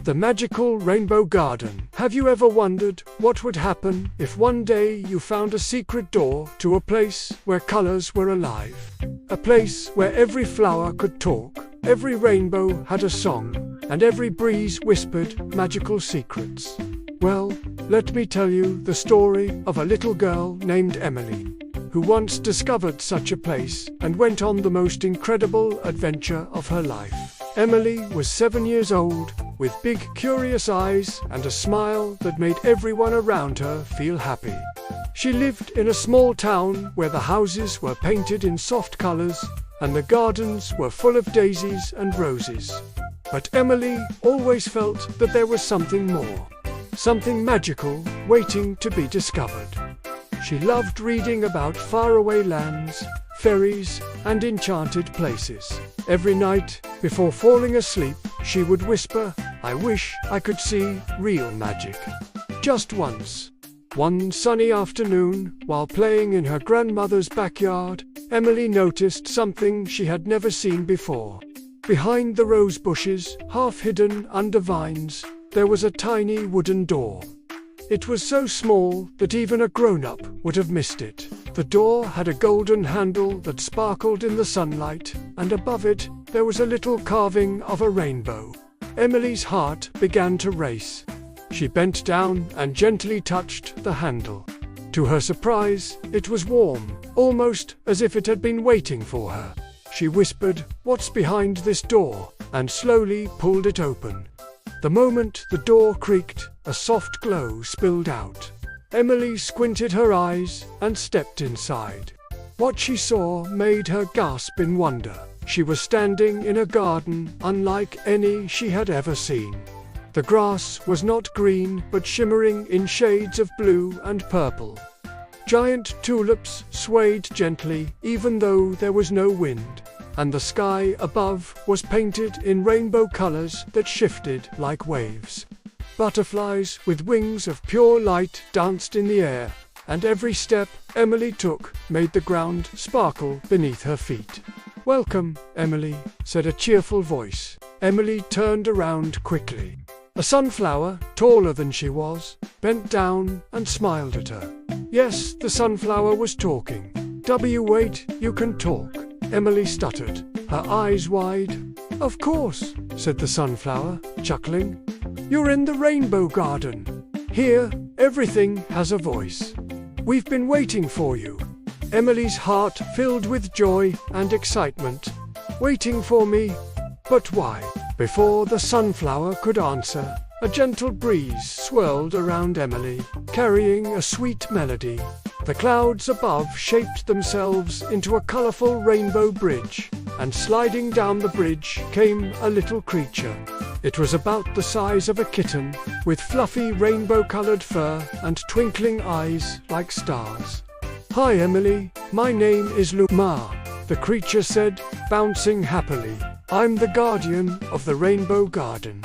the magical rainbow garden. Have you ever wondered what would happen if one day you found a secret door to a place where colors were alive? A place where every flower could talk, every rainbow had a song, and every breeze whispered magical secrets. Well, let me tell you the story of a little girl named Emily, who once discovered such a place and went on the most incredible adventure of her life. Emily was 7 years old, with big curious eyes and a smile that made everyone around her feel happy. She lived in a small town where the houses were painted in soft colors and the gardens were full of daisies and roses. But Emily always felt that there was something more, something magical waiting to be discovered. She loved reading about faraway lands, fairies, and enchanted places. Every night, before falling asleep, she would whisper, "I wish I could see real magic." Just once. One sunny afternoon, while playing in her grandmother's backyard, Emily noticed something she had never seen before. Behind the rose bushes, half hidden under vines, there was a tiny wooden door. It was so small that even a grown-up would have missed it. The door had a golden handle that sparkled in the sunlight, and above it there was a little carving of a rainbow. Emily's heart began to race. She bent down and gently touched the handle. To her surprise, it was warm, almost as if it had been waiting for her. She whispered, "What's behind this door?" and slowly pulled it open. The moment the door creaked, a soft glow spilled out. Emily squinted her eyes and stepped inside. What she saw made her gasp in wonder. She was standing in a garden unlike any she had ever seen. The grass was not green, but shimmering in shades of blue and purple. Giant tulips swayed gently, even though there was no wind, and the sky above was painted in rainbow colors that shifted like waves. Butterflies with wings of pure light danced in the air, and every step Emily took made the ground sparkle beneath her feet. "Welcome, Emily," said a cheerful voice. Emily turned around quickly. A sunflower, taller than she was, bent down and smiled at her. Yes, the sunflower was talking. "Wait, you can talk," Emily stuttered, her eyes wide. "Of course," said the sunflower, chuckling. "You're in the rainbow garden. Here, everything has a voice. We've been waiting for you." Emily's heart filled with joy and excitement. "Waiting for me? But why?" Before the sunflower could answer, a gentle breeze swirled around Emily, carrying a sweet melody. The clouds above shaped themselves into a colorful rainbow bridge, and sliding down the bridge came a little creature. It was about the size of a kitten, with fluffy rainbow-colored fur and twinkling eyes like stars. "Hi, Emily, my name is Luma," the creature said, bouncing happily. "I'm the guardian of the rainbow garden.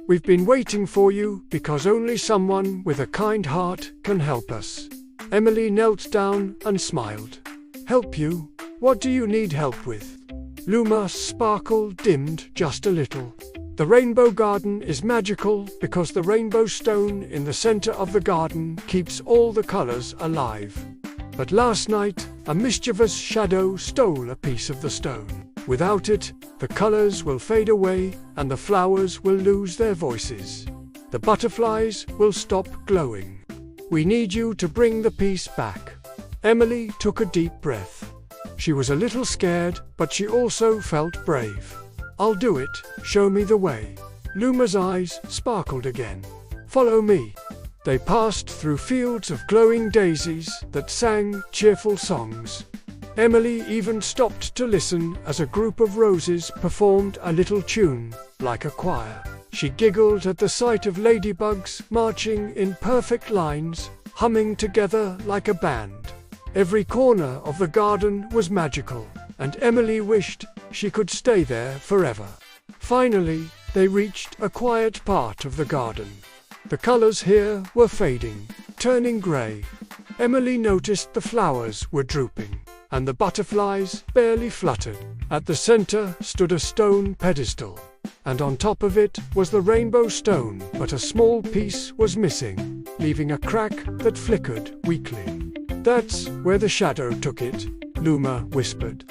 We've been waiting for you because only someone with a kind heart can help us." Emily knelt down and smiled. "Help you? What do you need help with?" Luma's sparkle dimmed just a little. "The rainbow garden is magical because the rainbow stone in the center of the garden keeps all the colors alive. But last night, a mischievous shadow stole a piece of the stone. Without it, the colors will fade away and the flowers will lose their voices. The butterflies will stop glowing. We need you to bring the piece back." Emily took a deep breath. She was a little scared, but she also felt brave. "I'll do it. Show me the way." Luma's eyes sparkled again. "Follow me." They passed through fields of glowing daisies that sang cheerful songs. Emily even stopped to listen as a group of roses performed a little tune, like a choir. She giggled at the sight of ladybugs marching in perfect lines, humming together like a band. Every corner of the garden was magical, and Emily wished she could stay there forever. Finally, they reached a quiet part of the garden. The colors here were fading, turning gray. Emily noticed the flowers were drooping, and the butterflies barely fluttered. At the center stood a stone pedestal. and on top of it was the rainbow stone, but a small piece was missing, leaving a crack that flickered weakly. "That's where the shadow took it," Luma whispered.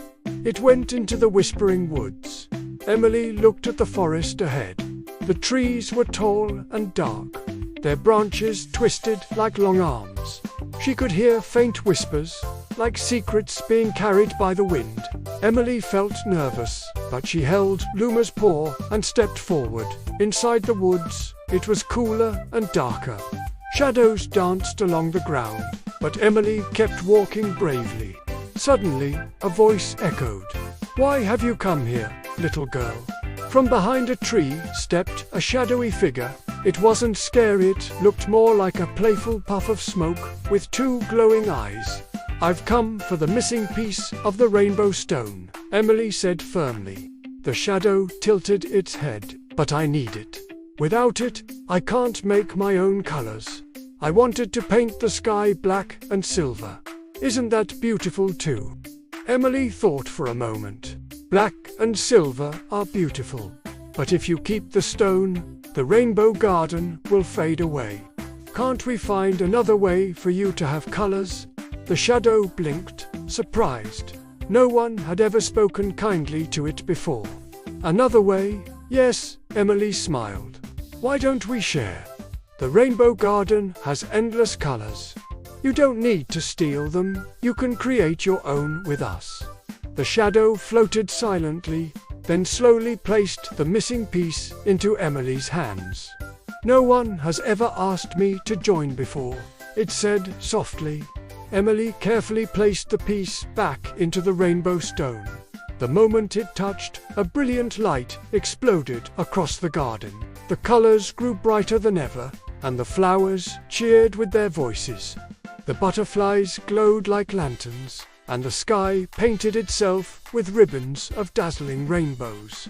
"It went into the whispering woods." Emily looked at the forest ahead. The trees were tall and dark, their branches twisted like long arms. She could hear faint whispers, like secrets being carried by the wind. Emily felt nervous, but she held Luma's paw and stepped forward. Inside the woods, it was cooler and darker. Shadows danced along the ground, but Emily kept walking bravely. Suddenly, a voice echoed. "Why have you come here, little girl?" From behind a tree stepped a shadowy figure. It wasn't scary, it looked more like a playful puff of smoke with two glowing eyes. "I've come for the missing piece of the rainbow stone," Emily said firmly. The shadow tilted its head. "But I need it. Without it, I can't make my own colors. I wanted to paint the sky black and silver. Isn't that beautiful too?" Emily thought for a moment. Black and silver are beautiful. But if you keep the stone, the rainbow garden will fade away. "Can't we find another way for you to have colors?" The shadow blinked, surprised. No one had ever spoken kindly to it before. "Another way? Yes," Emily smiled. "Why don't we share? The rainbow garden has endless colors. You don't need to steal them, you can create your own with us." The shadow floated silently, then slowly placed the missing piece into Emily's hands. "No one has ever asked me to join before," it said softly. Emily carefully placed the piece back into the rainbow stone. The moment it touched, a brilliant light exploded across the garden. The colors grew brighter than ever, and the flowers cheered with their voices. The butterflies glowed like lanterns, and the sky painted itself with ribbons of dazzling rainbows.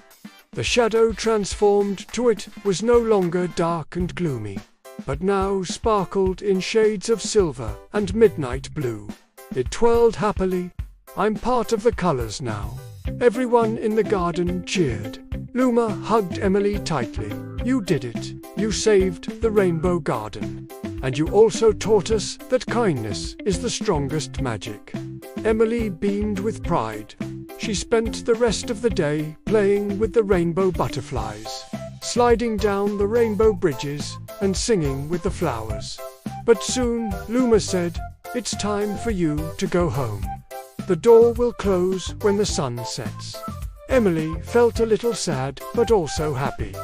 The shadow transformed to it was no longer dark and gloomy, but now sparkled in shades of silver and midnight blue. It twirled happily. "I'm part of the colors now." Everyone in the garden cheered. Luma hugged Emily tightly. "You did it. You saved the rainbow garden. And you also taught us that kindness is the strongest magic." Emily beamed with pride. She spent the rest of the day playing with the rainbow butterflies, sliding down the rainbow bridges, and singing with the flowers. But soon, Luma said, "It's time for you to go home. The door will close when the sun sets." Emily felt a little sad, but also happy.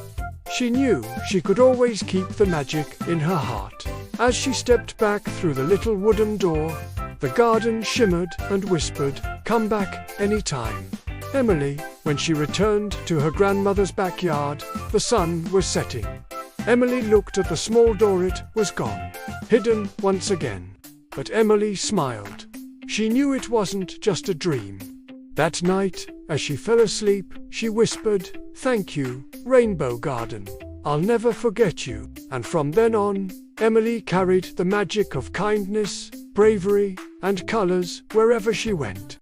She knew she could always keep the magic in her heart. As she stepped back through the little wooden door, the garden shimmered and whispered, "Come back anytime." Emily, when she returned to her grandmother's backyard, the sun was setting. Emily looked at the small door. It was gone, hidden once again. But Emily smiled. She knew it wasn't just a dream. That night, as she fell asleep, she whispered, "Thank you, Rainbow Garden. I'll never forget you." And from then on, Emily carried the magic of kindness, bravery, and colors wherever she went.